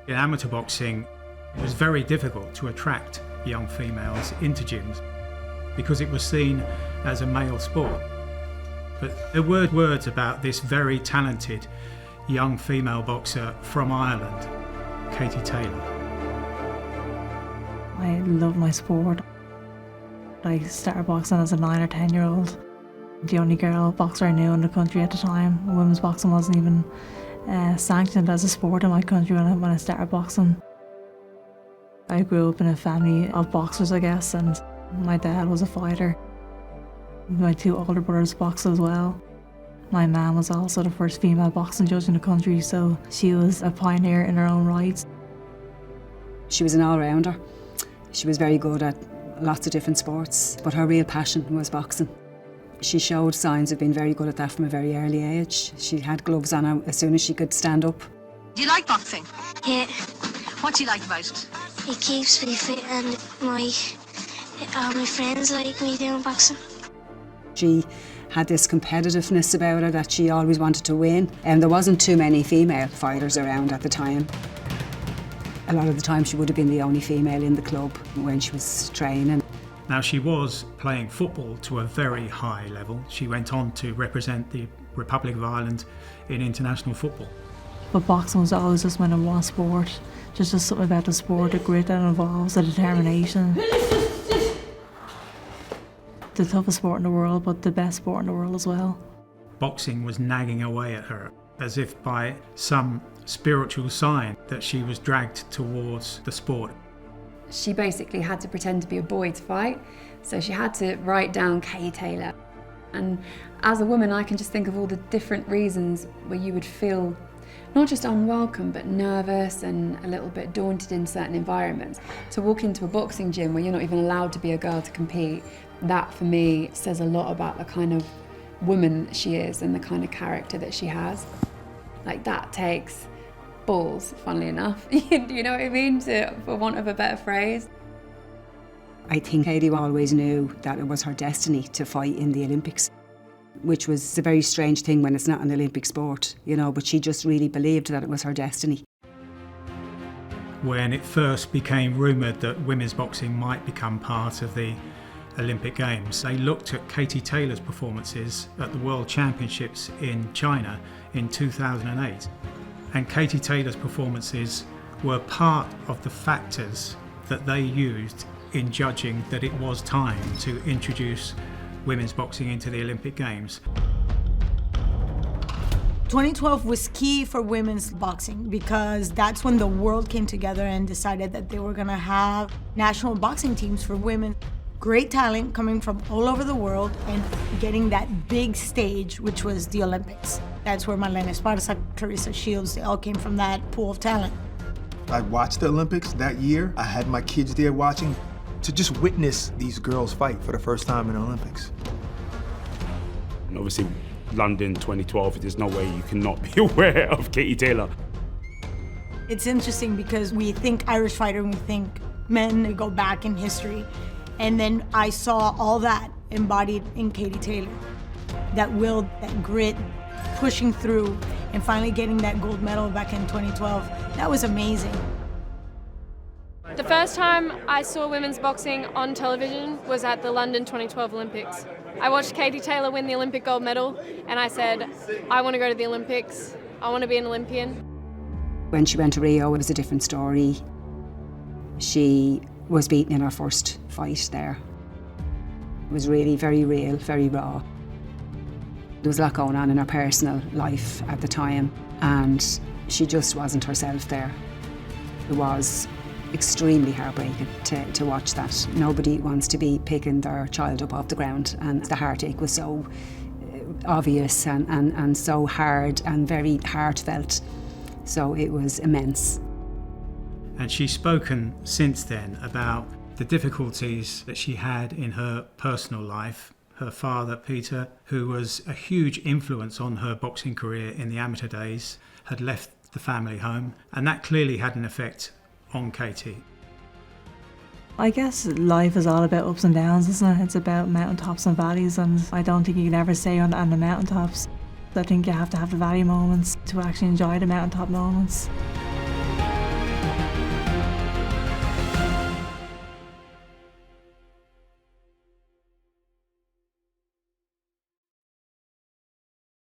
In amateur boxing, it was very difficult to attract young females into gyms because it was seen as a male sport. But there were words about this very talented young female boxer from Ireland, Katie Taylor. I love my sport. I started boxing as a 9 or 10-year-old. The only girl boxer I knew in the country at the time. Women's boxing wasn't even sanctioned as a sport in my country when I started boxing. I grew up in a family of boxers, I guess, and my dad was a fighter. My 2 older brothers boxed as well. My mum was also the first female boxing judge in the country, so she was a pioneer in her own right. She was an all-rounder. She was very good at lots of different sports, but her real passion was boxing. She showed signs of being very good at that from a very early age. She had gloves on her as soon as she could stand up. Do you like boxing? Yeah. What do you like about it? It keeps me fit and all my friends like me doing boxing. She had this competitiveness about her that she always wanted to win, and there wasn't too many female fighters around at the time. A lot of the time she would have been the only female in the club when she was training. Now, she was playing football to a very high level. She went on to represent the Republic of Ireland in international football. But boxing was always just my number one sport. There's just something about the sport, the grit that involves, the determination. The toughest sport in the world, but the best sport in the world as well. Boxing was nagging away at her, as if by some spiritual sign that she was dragged towards the sport. She basically had to pretend to be a boy to fight, so she had to write down Katie Taylor. And as a woman, I can just think of all the different reasons where you would feel not just unwelcome, but nervous and a little bit daunted in certain environments. To walk into a boxing gym where you're not even allowed to be a girl to compete, that for me says a lot about the kind of woman she is and the kind of character that she has. Like, that takes balls, funnily enough. You know what I mean? For want of a better phrase. I think Katie always knew that it was her destiny to fight in the Olympics, which was a very strange thing when it's not an Olympic sport, you know, but she just really believed that it was her destiny. When it first became rumoured that women's boxing might become part of the Olympic Games, they looked at Katie Taylor's performances at the World Championships in China in 2008. And Katie Taylor's performances were part of the factors that they used in judging that it was time to introduce women's boxing into the Olympic Games. 2012 was key for women's boxing because that's when the world came together and decided that they were going to have national boxing teams for women. Great talent coming from all over the world and getting that big stage, which was the Olympics. That's where Marlene Esparza, Clarissa Shields, they all came from that pool of talent. I watched the Olympics that year. I had my kids there watching to just witness these girls fight for the first time in the Olympics. And obviously, London 2012, there's no way you cannot be aware of Katie Taylor. It's interesting because we think Irish fighter and we think men, they go back in history. And then I saw all that embodied in Katie Taylor. That will, that grit, pushing through, and finally getting that gold medal back in 2012. That was amazing. The first time I saw women's boxing on television was at the London 2012 Olympics. I watched Katie Taylor win the Olympic gold medal, and I said, I want to go to the Olympics. I want to be an Olympian. When she went to Rio, it was a different story. She was beaten in her first fight there. It was really very real, very raw. There was a lot going on in her personal life at the time, and she just wasn't herself there. It was extremely heartbreaking to watch that. Nobody wants to be picking their child up off the ground, and the heartache was so obvious and so hard and very heartfelt. So it was immense. And she's spoken since then about the difficulties that she had in her personal life. Her father, Peter, who was a huge influence on her boxing career in the amateur days, had left the family home, and that clearly had an effect on Katie. I guess life is all about ups and downs, isn't it? It's about mountaintops and valleys, and I don't think you can ever stay on the mountaintops. I think you have to have the valley moments to actually enjoy the mountaintop moments.